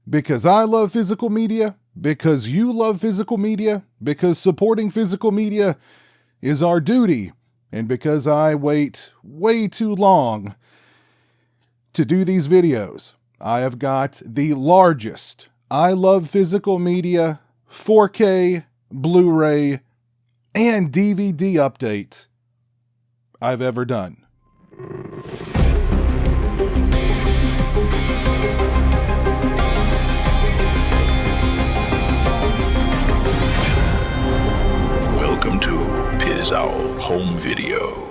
Because I love physical media, because you love physical media, because supporting physical media is our duty, and because I wait way too long to do these videos, I have got the largest I love physical media 4K, Blu-ray, and DVD update I've ever done. Welcome to Pizow Home Video.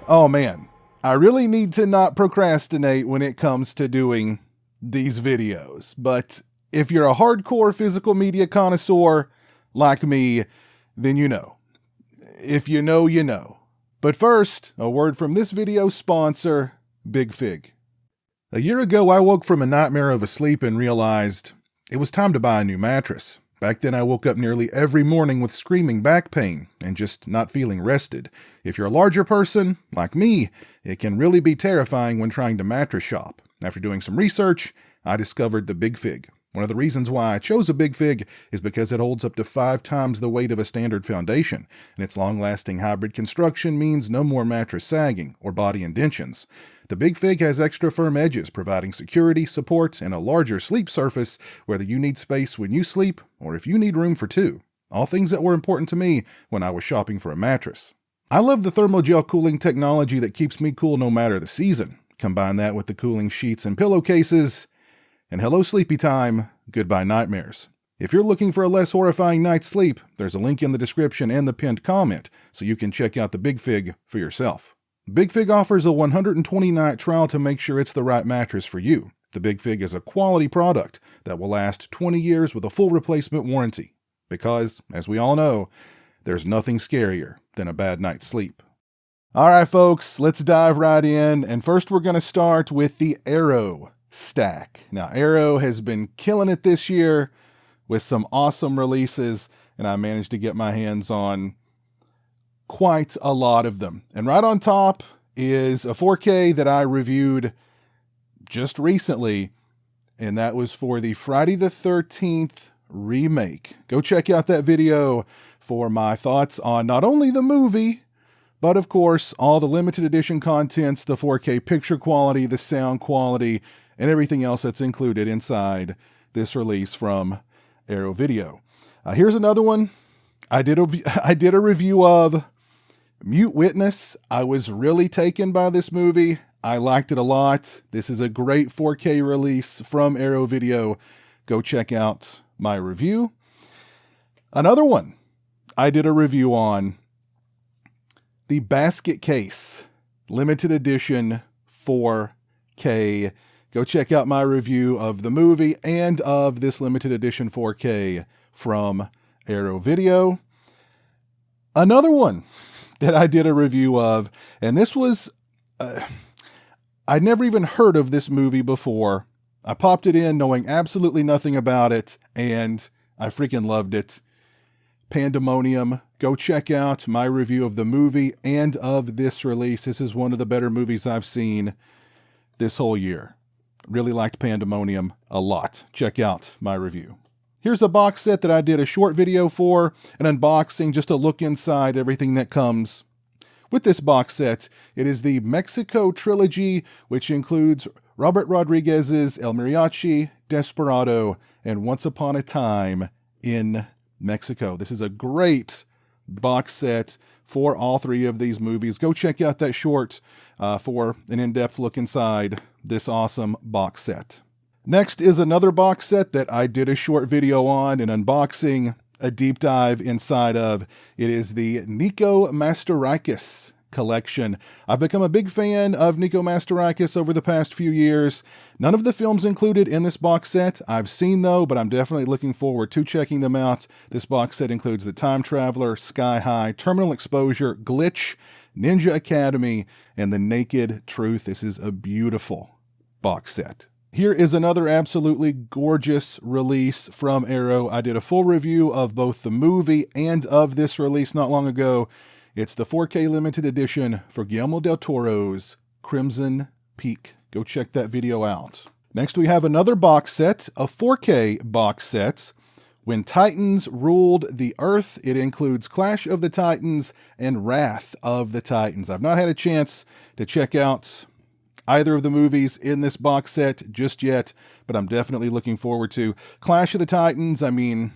Oh man, I really need to not procrastinate when it comes to doing these videos. But if you're a hardcore physical media connoisseur like me, then you know. If you know, you know. But first, a word from this video's sponsor, Big Fig. A year ago, I woke from a nightmare of a sleep and realized it was time to buy a new mattress. Back then, I woke up nearly every morning with screaming back pain and just not feeling rested. If you're a larger person, like me, it can really be terrifying when trying to mattress shop. After doing some research, I discovered the Big Fig. One of the reasons why I chose a Big Fig is because it holds up to 5 times the weight of a standard foundation, and its long-lasting hybrid construction means no more mattress sagging or body indentions. The Big Fig has extra firm edges, providing security, support, and a larger sleep surface, whether you need space when you sleep or if you need room for two. All things that were important to me when I was shopping for a mattress. I love the thermogel cooling technology that keeps me cool no matter the season. Combine that with the cooling sheets and pillowcases, and hello sleepy time, goodbye nightmares. If you're looking for a less horrifying night's sleep, there's a link in the description and the pinned comment so you can check out the Big Fig for yourself. Big Fig offers a 120-night trial to make sure it's the right mattress for you. The Big Fig is a quality product that will last 20 years with a full replacement warranty. Because, as we all know, there's nothing scarier than a bad night's sleep. All right, folks, let's dive right in. And first, we're going to start with the Arrow stack. Now, Arrow has been killing it this year with some awesome releases, and I managed to get my hands on quite a lot of them. And right on top is a 4K that I reviewed just recently, and that was for the Friday the 13th remake. Go check out that video for my thoughts on not only the movie, but of course, all the limited edition contents, the 4K picture quality, the sound quality, and everything else that's included inside this release from Arrow Video. Here's another one. I did a review of Mute Witness. I was really taken by this movie. I liked it a lot. This is a great 4K release from Arrow Video. Go check out my review. Another one I did a review on, the Basket Case Limited Edition 4K. Go check out my review of the movie and of this limited edition 4K from Arrow Video. Another one that I did a review of, and this was, I'd never even heard of this movie before. I popped it in knowing absolutely nothing about it, and I freaking loved it. Pandemonium. Go check out my review of the movie and of this release. This is one of the better movies I've seen this whole year. Really liked Pandemonium a lot. Check out my review. Here's a box set that I did a short video for, an unboxing, just a look inside everything that comes with this box set. It is the Mexico trilogy, which includes Robert Rodriguez's El Mariachi, Desperado, and Once Upon a Time in Mexico. This is a great box set for all 3 of these movies. Go check out that short for an in-depth look inside this awesome box set. Next is another box set that I did a short video on, an unboxing, a deep dive inside of. It is the Nico Mastorakis collection. I've become a big fan of Nico Mastorakis over the past few years. None of the films included in this box set I've seen though, but I'm definitely looking forward to checking them out. This box set includes The Time Traveler, Sky High, Terminal Exposure, Glitch, Ninja Academy, and The Naked Truth. This is a beautiful box set. Here is another absolutely gorgeous release from Arrow. I did a full review of both the movie and of this release not long ago. It's the 4K limited edition for Guillermo del Toro's Crimson Peak. Go check that video out. Next, we have another box set, a 4K box set. When Titans Ruled the Earth. It includes Clash of the Titans and Wrath of the Titans. I've not had a chance to check out either of the movies in this box set just yet, but I'm definitely looking forward to Clash of the Titans. I mean,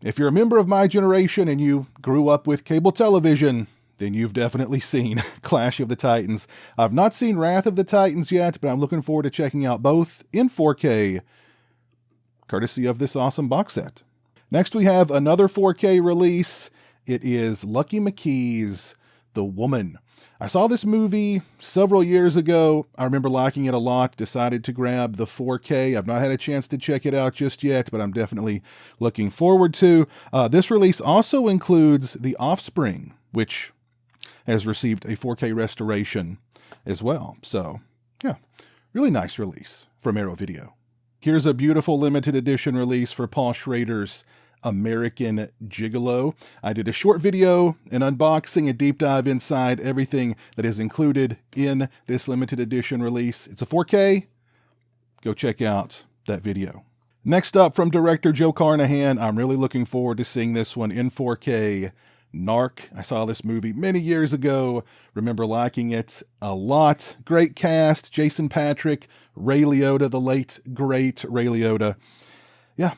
if you're a member of my generation and you grew up with cable television, then you've definitely seen Clash of the Titans. I've not seen Wrath of the Titans yet, but I'm looking forward to checking out both in 4K, courtesy of this awesome box set. Next, we have another 4K release. It is Lucky McKee's The Woman. I saw this movie several years ago. I remember liking it a lot, decided to grab the 4K. I've not had a chance to check it out just yet, but I'm definitely looking forward to. This release also includes The Offspring, which has received a 4K restoration as well. So, yeah, really nice release from Arrow Video. Here's a beautiful limited edition release for Paul Schrader's American Gigolo. I did a short video, an unboxing, a deep dive inside everything that is included in this limited edition release. It's a 4K. Go check out that video. Next up, from director Joe Carnahan, I'm really looking forward to seeing this one in 4K. Narc. I saw this movie many years ago. Remember liking it a lot. Great cast. Jason Patric, Ray Liotta, the late, great Ray Liotta. Yeah,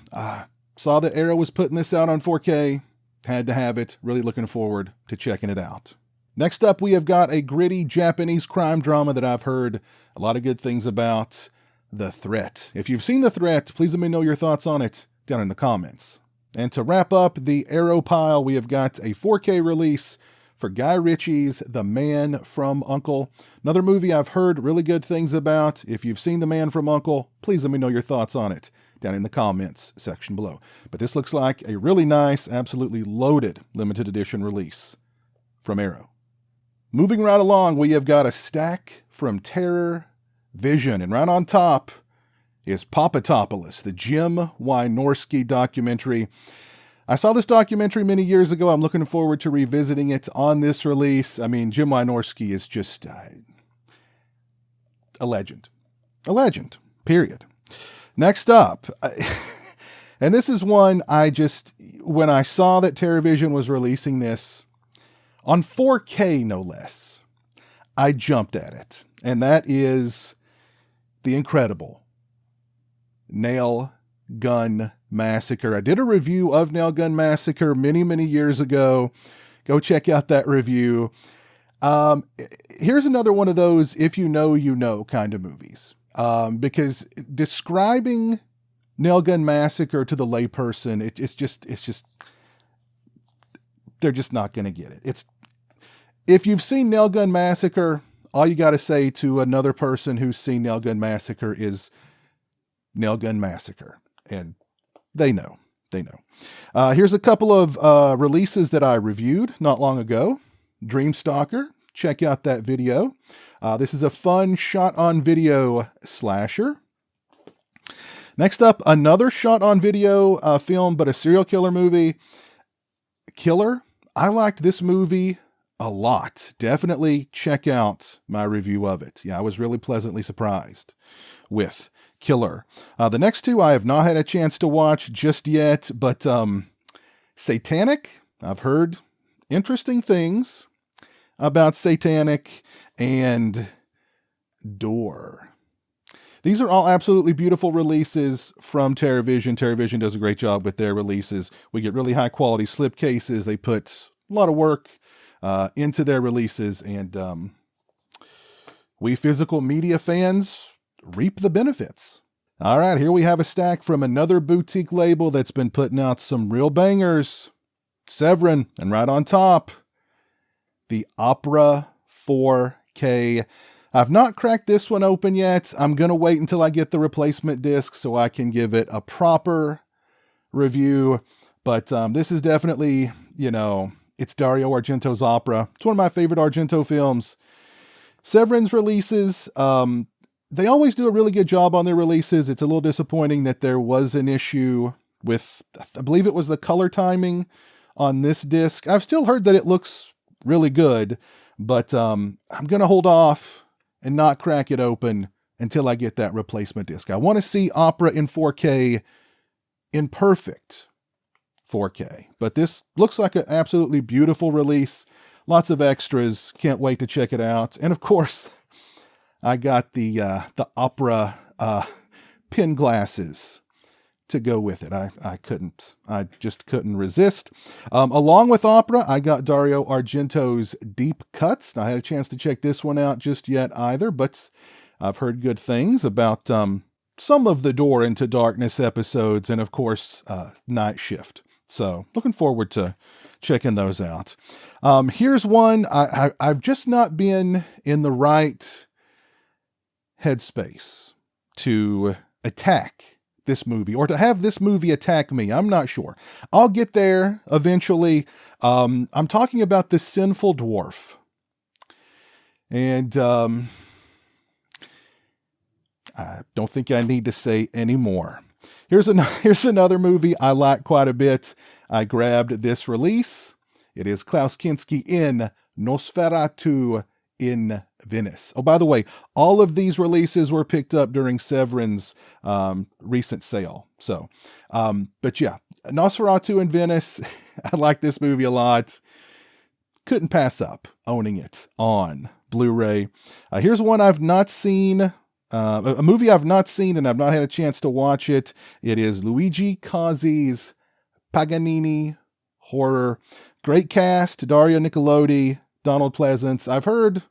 saw that Arrow was putting this out on 4K. Had to have it. Really looking forward to checking it out. Next up, we have got a gritty Japanese crime drama that I've heard a lot of good things about. The Threat. If you've seen The Threat, please let me know your thoughts on it down in the comments. And to wrap up the Arrow pile, we have got a 4K release for Guy Ritchie's The Man from U.N.C.L.E. Another movie I've heard really good things about. If you've seen The Man from U.N.C.L.E., please let me know your thoughts on it down in the comments section below. But this looks like a really nice, absolutely loaded limited edition release from Arrow. Moving right along, we have got a stack from Terror Vision. And right on top is Papatopoulos, the Jim Wynorski documentary. I saw this documentary many years ago. I'm looking forward to revisiting it on this release. I mean, Jim Wynorski is just a legend. A legend, period. Next up, and this is one when I saw that TerrorVision was releasing this on 4K, no less, I jumped at it. And that is the incredible Nail Gun Massacre. I did a review of Nail Gun Massacre many, many years ago. Go check out that review. Here's another one of those if you know kind of movies. Because describing Nail Gun Massacre to the layperson, it's just they're just not going to get it. If you've seen Nail Gun Massacre, all you got to say to another person who's seen Nail Gun Massacre is Nail Gun Massacre, and they know. Here's a couple of releases that I reviewed not long ago. Dreamstalker, check out that video. This is a fun shot-on-video slasher. Next up, another shot-on-video film, but a serial killer movie. Killer. I liked this movie a lot. Definitely check out my review of it. Yeah, I was really pleasantly surprised with Killer. The next two I have not had a chance to watch just yet, but Satanic, I've heard interesting things about Satanic, and Door. These are all absolutely beautiful releases from TerrorVision. TerrorVision does a great job with their releases. We get really high quality slipcases. They put a lot of work into their releases, and we physical media fans reap the benefits. All right, here we have a stack from another boutique label that's been putting out some real bangers. Severin, and right on top, the Opera 4K. I've not cracked this one open yet. I'm going to wait until I get the replacement disc so I can give it a proper review. But this is definitely, it's Dario Argento's opera. It's one of my favorite Argento films. Severin's releases, they always do a really good job on their releases. It's a little disappointing that there was an issue with, I believe it was the color timing on this disc. I've still heard that it looks really good, but I'm going to hold off and not crack it open until I get that replacement disc. I want to see Opera in 4K, in perfect 4K. But this looks like an absolutely beautiful release. Lots of extras. Can't wait to check it out. And of course, I got the Opera pin glasses to go with it. I just couldn't resist. Along with Opera, I got Dario Argento's Deep Cuts. Now, I had a chance to check this one out just yet either, but I've heard good things about some of the Door into Darkness episodes, and of course, Night Shift. So looking forward to checking those out. Here's one. I've just not been in the right headspace to attack this movie, or to have this movie attack me. I'm not sure. I'll get there eventually. I'm talking about The Sinful Dwarf. And I don't think I need to say any more. Here's another movie I like quite a bit. I grabbed this release. It is Klaus Kinski in Nosferatu in Venice. Oh, by the way, all of these releases were picked up during Severin's recent sale. So, but yeah, Nosferatu in Venice. I like this movie a lot. Couldn't pass up owning it on Blu-ray. Here's one I've not seen. A movie I've not seen, and I've not had a chance to watch it. It is Luigi Cozzi's Paganini horror. Great cast: Daria Nicolodi, Donald Pleasance. I've heard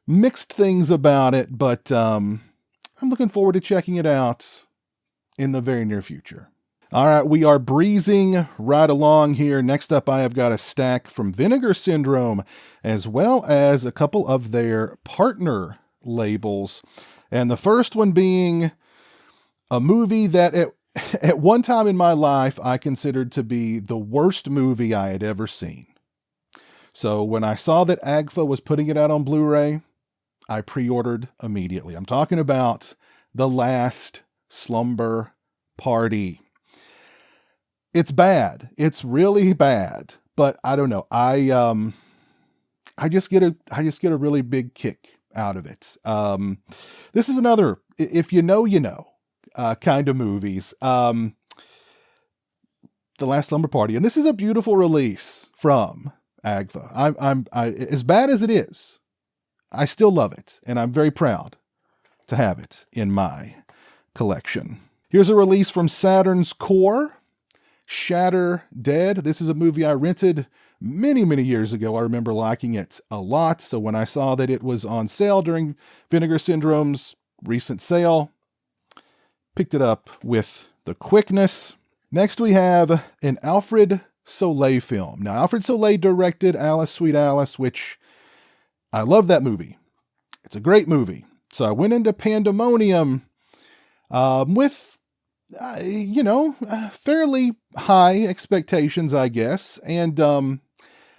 mixed things about it, but I'm looking forward to checking it out in the very near future. All right, we are breezing right along here. Next up, I have got a stack from Vinegar Syndrome, as well as a couple of their partner labels. And the first one being a movie that at one time in my life I considered to be the worst movie I had ever seen. So when I saw that AGFA was putting it out on Blu-ray, I pre-ordered immediately. I'm talking about The Last Slumber Party. It's bad. It's really bad. But I don't know. I just get a really big kick out of it. This is another, if you know, you know, kind of movies. The Last Slumber Party, and this is a beautiful release from AGFA. I as bad as it is, I still love it, and I'm very proud to have it in my collection. Here's a release from Saturn's Core, Shatter Dead. This is a movie I rented many, many years ago. I remember liking it a lot. So when I saw that it was on sale during Vinegar Syndrome's recent sale, picked it up with the quickness. Next, we have an Alfred Soleil film. Now, Alfred Soleil directed Alice, Sweet Alice, which I love that movie. It's a great movie. So I went into Pandemonium with, fairly high expectations, I guess. And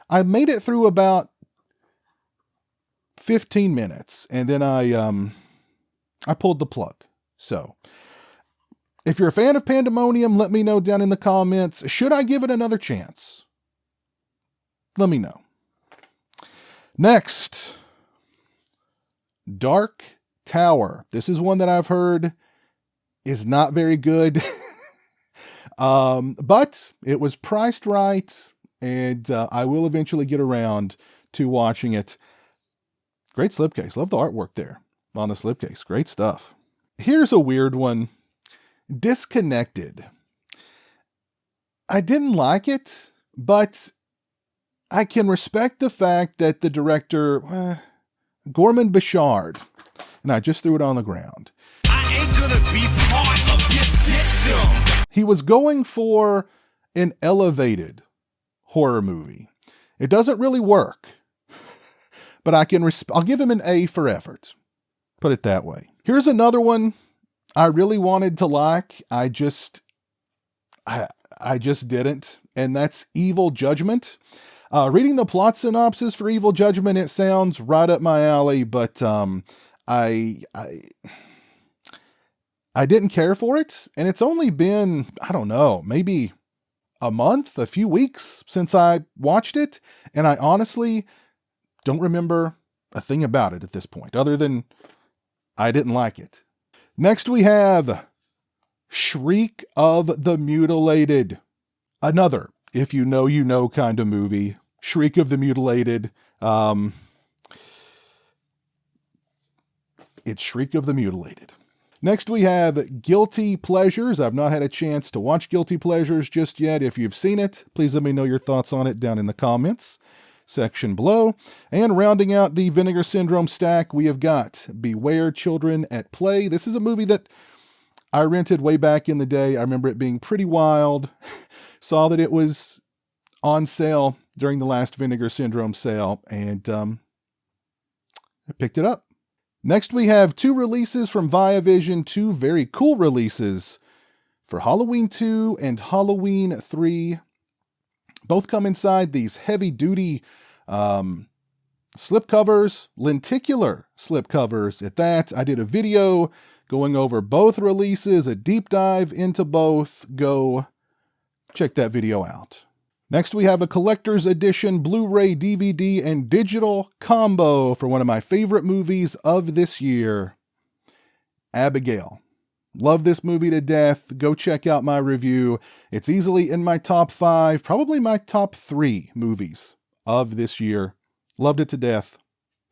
I made it through about 15 minutes, and then I pulled the plug. So if you're a fan of Pandemonium, let me know down in the comments. Should I give it another chance? Let me know. Next, Dark Tower. This is one that I've heard is not very good, but it was priced right, and I will eventually get around to watching it. Great slipcase. Love the artwork there on the slipcase. Great stuff. Here's a weird one. Disconnected. I didn't like it, but I can respect the fact that the director, Gorman Bechard, and I just threw it on the ground. I ain't gonna be part of your system. He was going for an elevated horror movie. It doesn't really work, but I'll give him an A for effort. Put it that way. Here's another one I really wanted to like. I just didn't, and that's Evil Judgment. Reading the plot synopsis for Evil Judgment, it sounds right up my alley, but I didn't care for it, and it's only been, I don't know, maybe a month, a few weeks since I watched it, and I honestly don't remember a thing about it at this point, other than I didn't like it. Next we have Shriek of the Mutilated. Another, if you know, you know kind of movie. Shriek of the Mutilated. It's Shriek of the Mutilated. Next we have Guilty Pleasures. I've not had a chance to watch Guilty Pleasures just yet. If you've seen it, please let me know your thoughts on it down in the comments section below. And rounding out the Vinegar Syndrome stack, we have got Beware Children at Play. This is a movie that I rented way back in the day. I remember it being pretty wild. Saw that it was on sale during the last Vinegar Syndrome sale, and I picked it up. Next, we have 2 releases from Viavision, 2 very cool releases for Halloween 2 and Halloween 3. Both come inside these heavy-duty slipcovers, lenticular slipcovers at that. I did a video going over both releases, a deep dive into both. Go check that video out. Next, we have a collector's edition Blu-ray, DVD, and digital combo for one of my favorite movies of this year, Abigail. Love this movie to death. Go check out my review. It's easily in my top 5, probably my top 3 movies of this year. Loved it to death.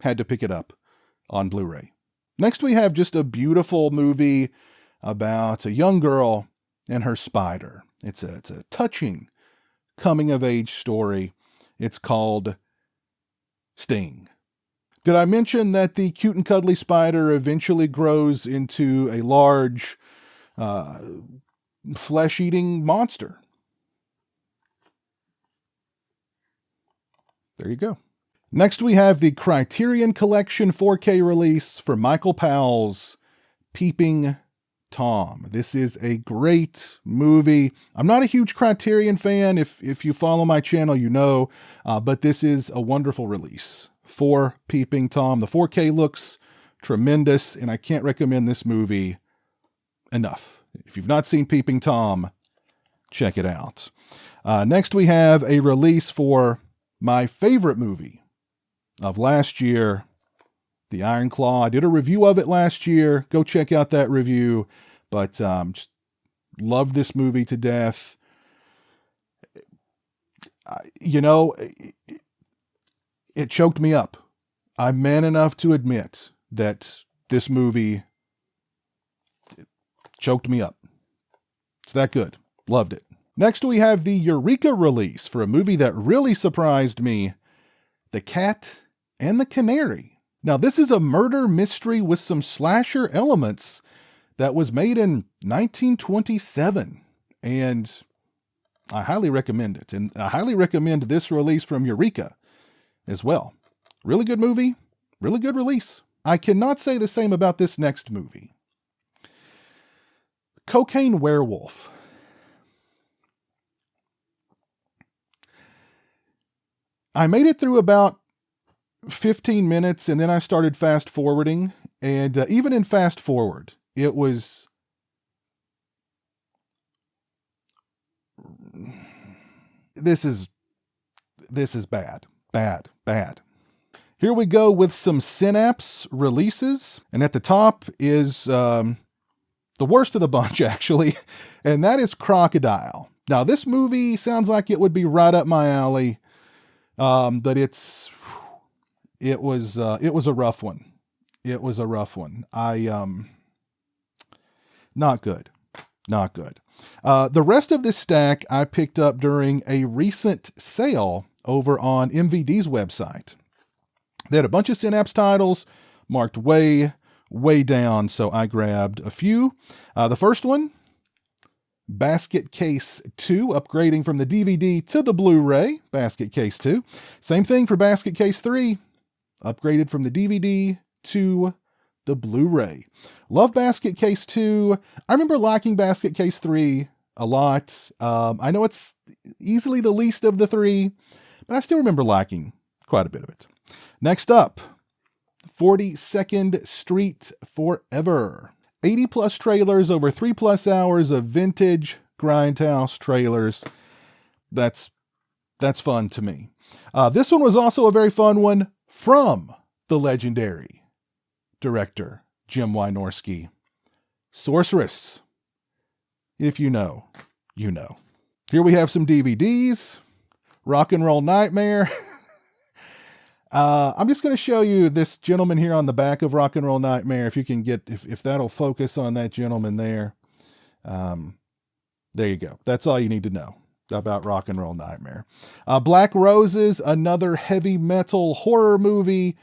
Had to pick it up on Blu-ray. Next, we have just a beautiful movie about a young girl and her spider. It's a touching coming-of-age story. It's called Sting. Did I mention that the cute and cuddly spider eventually grows into a large, flesh-eating monster? There you go. Next, we have the Criterion Collection 4K release for Michael Powell's Peeping Tom. This is a great movie. I'm not a huge Criterion fan. If you follow my channel, you know, but this is a wonderful release for Peeping Tom. The 4K looks tremendous, and I can't recommend this movie enough. If you've not seen Peeping Tom, check it out. Next, we have a release for my favorite movie of last year, The Iron Claw. I did a review of it last year. Go check out that review. But just love this movie to death. You know, it choked me up. I'm man enough to admit that this movie choked me up. It's that good. Loved it. Next, we have the Eureka release for a movie that really surprised me, The Cat and the Canary. Now, this is a murder mystery with some slasher elements that was made in 1927, and I highly recommend it. And I highly recommend this release from Eureka as well. Really good movie, really good release. I cannot say the same about this next movie. Cocaine Werewolf. I made it through about 15 minutes, and then I started fast forwarding, and even in fast forward, it was this is bad. Here we go with some Synapse releases, and at the top is the worst of the bunch, actually, and that is Crocodile. Now, this movie sounds like it would be right up my alley, but it was a rough one. It was a rough one. Not good. Not good. The rest of this stack I picked up during a recent sale over on MVD's website. They had a bunch of Synapse titles marked way down, so I grabbed a few. The first one, Basket Case 2, upgrading from the DVD to the Blu-ray, Basket Case 2. Same thing for Basket Case 3, upgraded from the DVD to the Blu-ray. Love Basket Case 2. I remember liking Basket Case 3 a lot. I know it's easily the least of the 3, but I still remember liking quite a bit of it. Next up, 42nd Street Forever. 80 plus trailers over 3+ hours of vintage Grindhouse trailers. That's fun to me. This one was also a very fun one from the legendary director Jim Wynorski. Sorceress. If you know, you know. Here we have some DVDs. Rock and Roll Nightmare. I'm just going to show you this gentleman here on the back of Rock and Roll Nightmare. If you can get, if that'll focus on that gentleman there. There you go. That's all you need to know about Rock and Roll Nightmare. Black Roses, another heavy metal horror movie.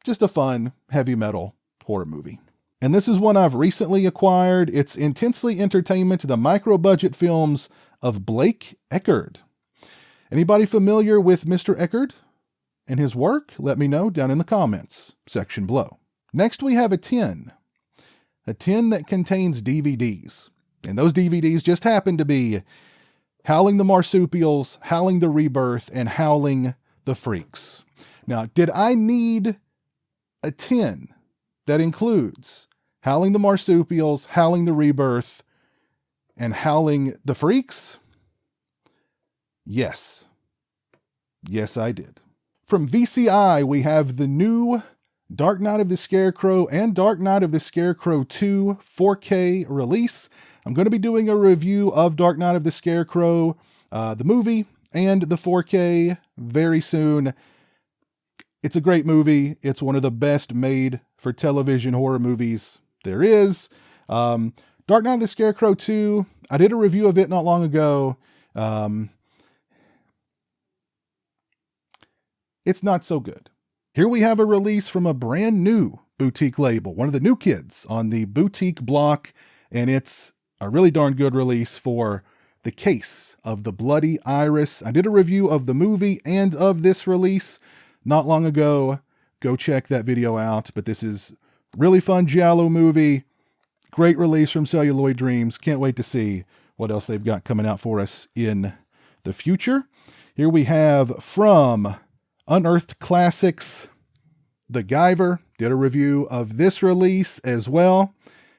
Just a fun heavy metal horror movie. And this is one I've recently acquired. It's Intensely Entertainment, the micro-budget films of Blake Eckard. Anybody familiar with Mr. Eckard and his work? Let me know down in the comments section below. Next, we have a tin that contains DVDs. And those DVDs just happen to be Howling the Marsupials, Howling the Rebirth, and Howling the Freaks. Now, did I need a tin that includes Howling the Marsupials, Howling the Rebirth, and Howling the Freaks? Yes. Yes, I did. From VCI, we have the new Dark Knight of the Scarecrow and Dark Knight of the Scarecrow 2 4K release. I'm going to be doing a review of Dark Knight of the Scarecrow, the movie, and the 4K very soon. It's a great movie. It's one of the best made for television horror movies there is. Dark Knight of the Scarecrow 2, I did a review of it not long ago. It's not so good. Here we have a release from a brand new boutique label, one of the new kids on the boutique block, and it's a really darn good release for The Case of the Bloody Iris. I did a review of the movie and of this release not long ago. Go check that video out, but this is really fun giallo movie. Great release from Celluloid Dreams. Can't wait to see what else they've got coming out for us in the future. Here we have from Unearthed Classics, The Guyver. Did a review of this release as well.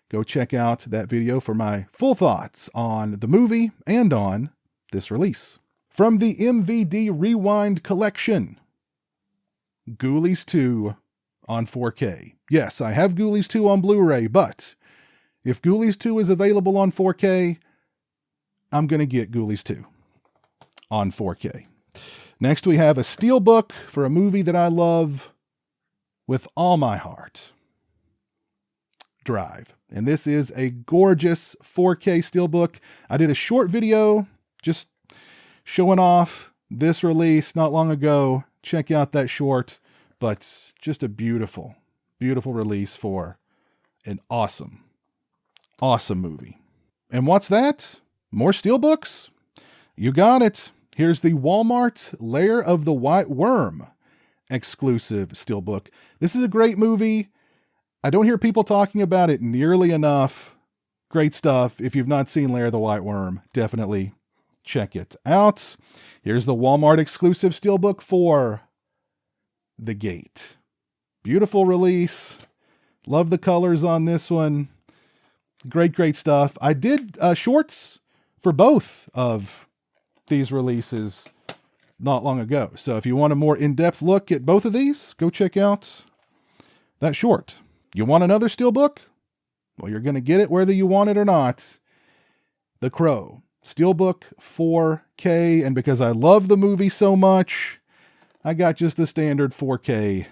Go check out that video for my full thoughts on the movie and on this release. From the MVD Rewind Collection, Ghoulies 2 on 4K. Yes, I have Ghoulies 2 on Blu-ray, but if Ghoulies 2 is available on 4K, I'm going to get Ghoulies 2 on 4K. Next, we have a steelbook for a movie that I love with all my heart, Drive. And this is a gorgeous 4K steelbook. I did a short video just showing off this release not long ago. Check out that short, but just a beautiful, beautiful release for an awesome, awesome movie. And what's that? More steelbooks? You got it. Here's the Walmart Lair of the White Worm exclusive steelbook. This is a great movie. I don't hear people talking about it nearly enough. Great stuff. If you've not seen Lair of the White Worm, definitely check it out. Here's the Walmart exclusive steelbook for The Gate. Beautiful release. Love the colors on this one. Great, great stuff. I did shorts for both of these releases not long ago. So if you want a more in-depth look at both of these, go check out that short. You want another steelbook? Well, you're going to get it whether you want it or not. The Crow steelbook 4K, and because I love the movie so much, I got just the standard 4K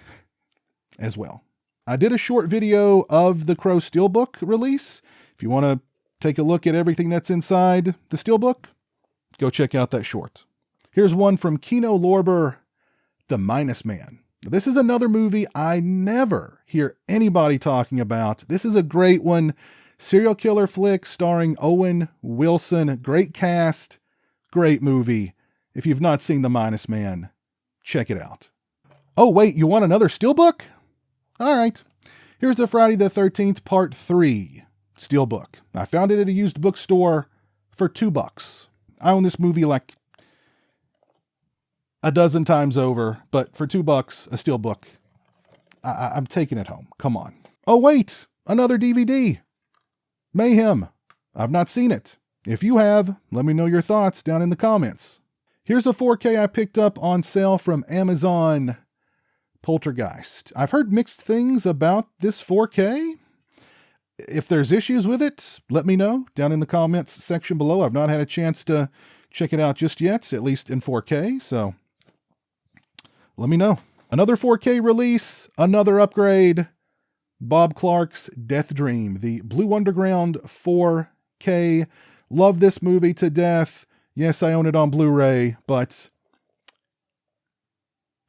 as well. I did a short video of the Crow steelbook release. If you want to take a look at everything that's inside the steelbook, go check out that short. Here's one from Kino Lorber, The Minus Man. This is another movie I never hear anybody talking about. This is a great one. Serial killer flick starring Owen Wilson. Great cast, great movie. If you've not seen The Minus Man, check it out. Oh, wait, you want another steelbook? All right. Here's the Friday the 13th Part 3 steelbook. I found it at a used bookstore for $2. I own this movie like a dozen times over, but for $2, a steelbook, I'm taking it home. Come on. Oh, wait, another DVD. Mayhem. I've not seen it. If you have, let me know your thoughts down in the comments. Here's a 4K I picked up on sale from Amazon. Poltergeist. I've heard mixed things about this 4K. If there's issues with it, let me know down in the comments section below. I've not had a chance to check it out just yet, at least in 4K, so let me know. Another 4K release, another upgrade. Bob Clark's Death Dream, the Blue Underground 4K. Love this movie to death. Yes, I own it on Blu-ray, but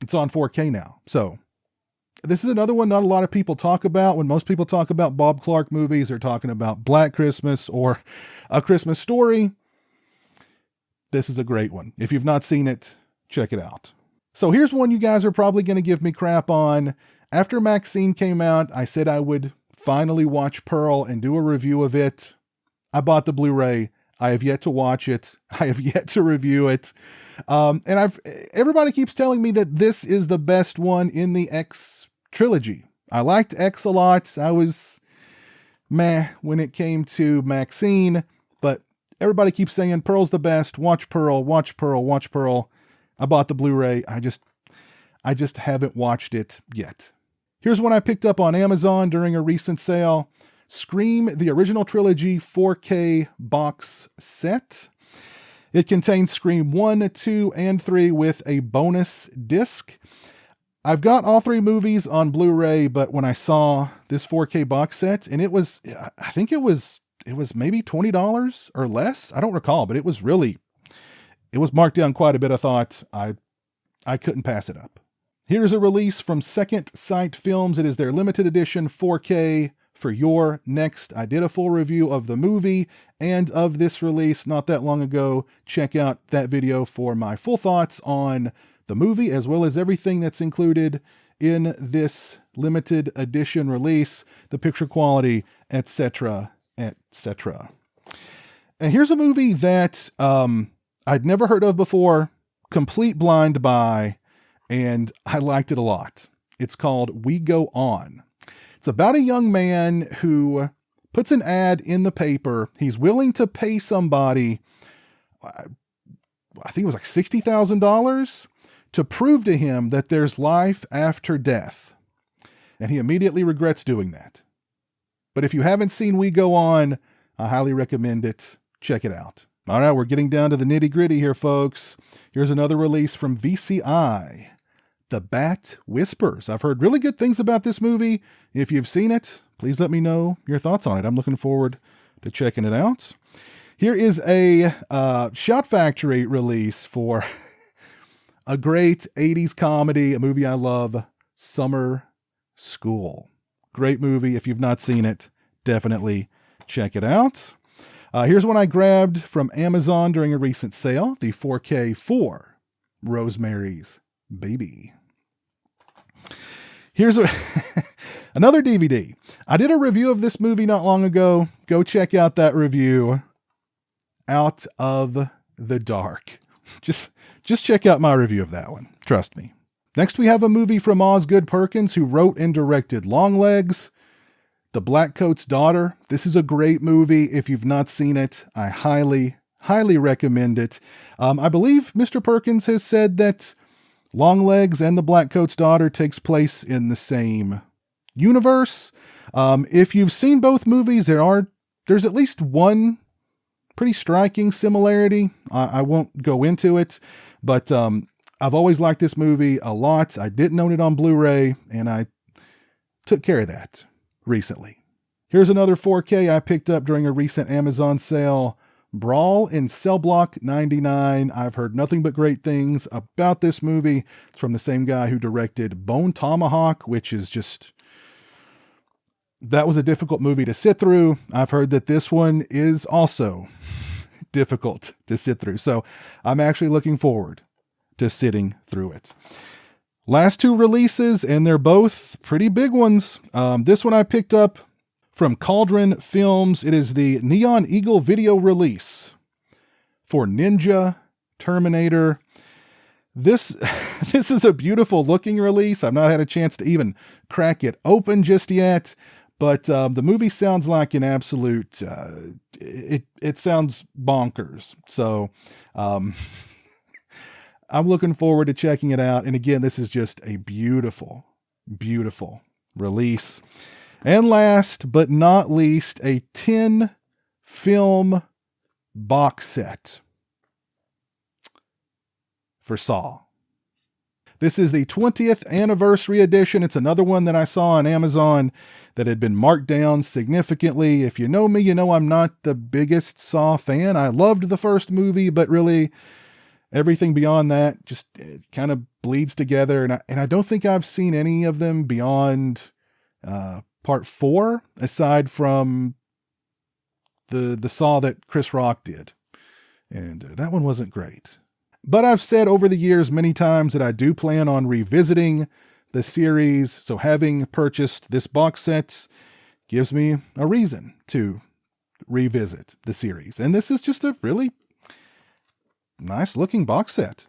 it's on 4K now. So this is another one not a lot of people talk about. When most people talk about Bob Clark movies, they're talking about Black Christmas or A Christmas Story. This is a great one. If you've not seen it, check it out. So here's one you guys are probably going to give me crap on. After Maxine came out, I said I would finally watch Pearl and do a review of it. I bought the Blu-ray. I have yet to watch it. I have yet to review it. And everybody keeps telling me that this is the best one in the X trilogy. I liked X a lot. I was meh when it came to Maxine, but everybody keeps saying Pearl's the best. Watch Pearl, watch Pearl, watch Pearl. I bought the Blu-ray. I just haven't watched it yet. Here's one I picked up on Amazon during a recent sale. Scream, the original trilogy 4K box set. It contains Scream 1, 2, and 3 with a bonus disc. I've got all three movies on Blu-ray, but when I saw this 4K box set, and I think it was maybe $20 or less. I don't recall, but it was marked down quite a bit. I thought I couldn't pass it up. Here's a release from Second Sight Films. It is their limited edition 4K for Your Next. I did a full review of the movie and of this release not that long ago. Check out that video for my full thoughts on the movie as well as everything that's included in this limited edition release, the picture quality, etc., etc. And here's a movie that I'd never heard of before, complete blind buy, and I liked it a lot. It's called We Go On. It's about a young man who puts an ad in the paper. He's willing to pay somebody, I think it was like $60,000 to prove to him that there's life after death. And he immediately regrets doing that. But if you haven't seen We Go On, I highly recommend it. Check it out. All right, we're getting down to the nitty-gritty here, folks. Here's another release from VCI. The Bat Whispers. I've heard really good things about this movie. If you've seen it, please let me know your thoughts on it. I'm looking forward to checking it out. Here is a Shout Factory release for a great 80s comedy, a movie I love, Summer School. Great movie. If you've not seen it, definitely check it out. Here's one I grabbed from Amazon during a recent sale, the 4K for Rosemary's Baby. Here's another DVD. I did a review of this movie not long ago. Go check out that review. Out of the Dark. Just check out my review of that one. Trust me. Next, we have a movie from Osgood Perkins, who wrote and directed Longlegs, The Blackcoat's Daughter. This is a great movie. If you've not seen it, I highly recommend it. I believe Mr. Perkins has said that Longlegs and The Blackcoat's Daughter takes place in the same universe. If you've seen both movies, there's at least one pretty striking similarity. I won't go into it, but I've always liked this movie a lot. I didn't own it on Blu-ray, and I took care of that recently. Here's another 4K I picked up during a recent Amazon sale. Brawl in Cell Block 99. I've heard nothing but great things about this movie. It's from the same guy who directed Bone Tomahawk, which is that was a difficult movie to sit through. I've heard that this one is also difficult to sit through. So I'm actually looking forward to sitting through it. Last two releases, and they're both pretty big ones. This one I picked up from Cauldron Films. It is the Neon Eagle video release for Ninja Terminator. This is a beautiful looking release. I've not had a chance to even crack it open just yet, but the movie sounds like an absolute, it sounds bonkers. So I'm looking forward to checking it out. And again, this is just a beautiful, beautiful release. And last but not least, a 10 film box set for Saw. This is the 20th anniversary edition. It's another one that I saw on Amazon that had been marked down significantly. If you know me, you know I'm not the biggest Saw fan. I loved the first movie, but really everything beyond that just kind of bleeds together. And I don't think I've seen any of them beyond part 4, aside from the Saw that Chris Rock did. And that one wasn't great. But I've said over the years many times that I do plan on revisiting the series, so having purchased this box set gives me a reason to revisit the series. And this is just a really nice looking box set.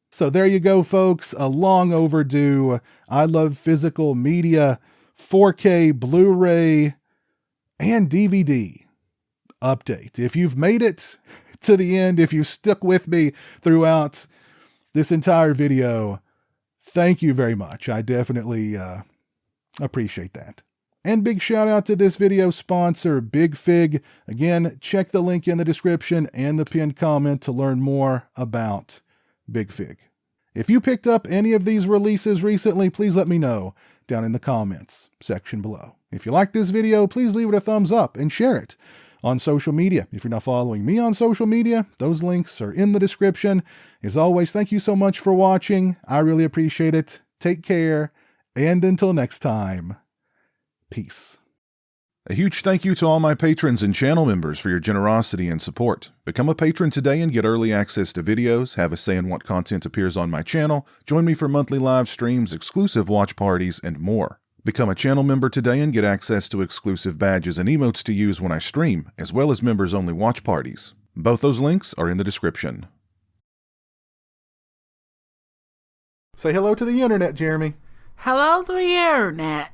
So there you go, folks. A long overdue I Love Physical Media 4K Blu-ray and DVD update. If you've made it to the end, if you stuck with me throughout this entire video, thank you very much. I definitely appreciate that. And big shout out to this video sponsor, Big Fig. Again, check the link in the description and the pinned comment to learn more about Big Fig. If you picked up any of these releases recently, please let me know down in the comments section below. If you like this video, please leave it a thumbs up and share it on social media. If you're not following me on social media, those links are in the description. As always, thank you so much for watching. I really appreciate it. Take care, and until next time, peace. A huge thank you to all my patrons and channel members for your generosity and support. Become a patron today and get early access to videos, have a say in what content appears on my channel, join me for monthly live streams, exclusive watch parties, and more. Become a channel member today and get access to exclusive badges and emotes to use when I stream, as well as members-only watch parties. Both those links are in the description. Say hello to the internet, Jeremy. Hello to the internet.